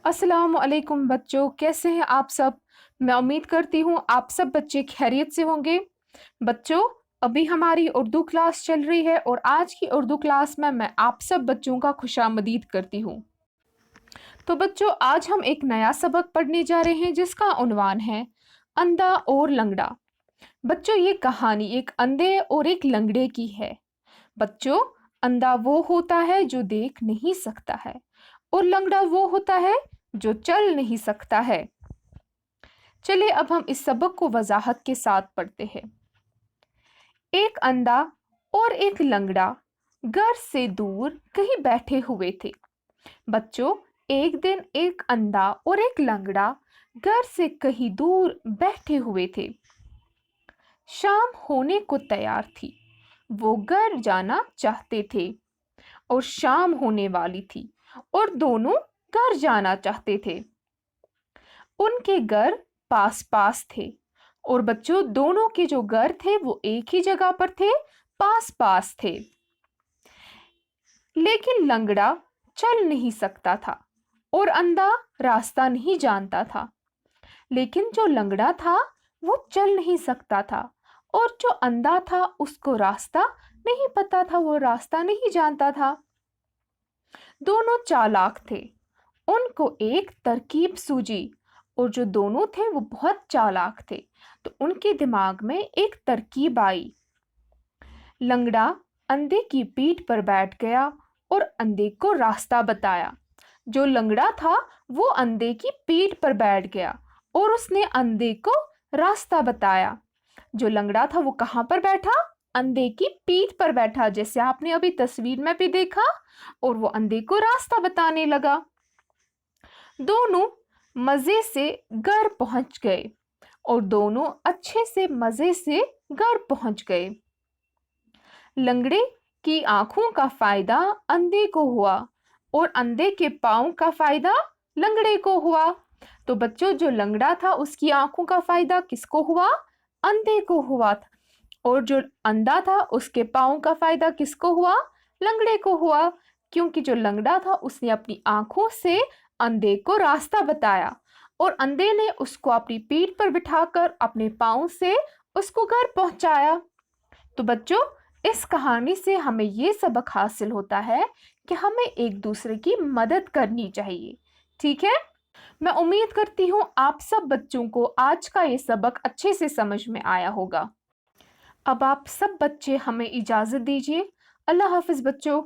अस्सलाम वालेकुम बच्चों, कैसे हैं आप सब। मैं उम्मीद करती हूँ आप सब बच्चे खैरियत से होंगे। बच्चों, अभी हमारी उर्दू क्लास चल रही है और आज की उर्दू क्लास में मैं आप सब बच्चों का खुशामदीद करती हूँ। तो बच्चों, आज हम एक नया सबक पढ़ने जा रहे हैं जिसका उन्वान है अंधा और लंगड़ा। बच्चों, ये कहानी एक अंधे और एक लंगड़े की है। बच्चों, अंधा वो होता है जो देख नहीं सकता है और लंगड़ा वो होता है जो चल नहीं सकता है। चलिए अब हम इस सबक को वजाहत के साथ पढ़ते हैं। एक अंधा और एक लंगड़ा घर से दूर कहीं बैठे हुए थे। बच्चों, एक दिन एक अंधा और एक लंगड़ा घर से कहीं दूर बैठे हुए थे। शाम होने को तैयार थी। वो घर जाना चाहते थे और शाम होने वाली थी और दोनों घर जाना चाहते थे। उनके घर पास पास थे और बच्चों, दोनों के जो घर थे वो एक ही जगह पर थे, पास पास थे। लेकिन लंगड़ा चल नहीं सकता था और अंधा रास्ता नहीं जानता था। लेकिन जो लंगड़ा था वो चल नहीं सकता था और जो अंधा था उसको रास्ता नहीं पता था, वो रास्ता नहीं जानता था। दोनों चालाक थे। उनको एक तरकीब सूझी और जो दोनों थे वो बहुत चालाक थे, तो उनके दिमाग में एक तरकीब आई। लंगड़ा अंधे की पीठ पर बैठ गया और अंधे को रास्ता बताया। जो लंगड़ा था वो अंधे की पीठ पर बैठ गया और उसने अंधे को रास्ता बताया। जो लंगड़ा था वो कहाँ पर बैठा? अंधे की पीठ पर बैठा, जैसे आपने अभी तस्वीर में भी देखा, और वो अंधे को रास्ता बताने लगा। दोनों मजे से घर पहुंच गए और दोनों अच्छे से मजे से घर पहुंच गए। लंगड़े की आंखों का फायदा अंधे को हुआ और अंधे के पांव का फायदा लंगड़े को हुआ। तो बच्चों, जो लंगड़ा था उसकी आंखों का फायदा किसको हुआ? अंधे को हुआ था। और जो अंधा था उसके पांव का फायदा किसको हुआ? लंगड़े को हुआ। क्योंकि जो लंगड़ा था उसने अपनी आंखों से अंधे को रास्ता बताया और अंधे ने उसको अपनी पीठ पर बिठाकर अपने पांव से उसको घर पहुंचाया। तो बच्चों, इस कहानी से हमें ये सबक हासिल होता है कि हमें एक दूसरे की मदद करनी चाहिए। ठीक है, मैं उम्मीद करती हूँ आप सब बच्चों को आज का ये सबक अच्छे से समझ में आया होगा। अब आप सब बच्चे हमें इजाज़त दीजिए। अल्लाह हाफिज़ बच्चों।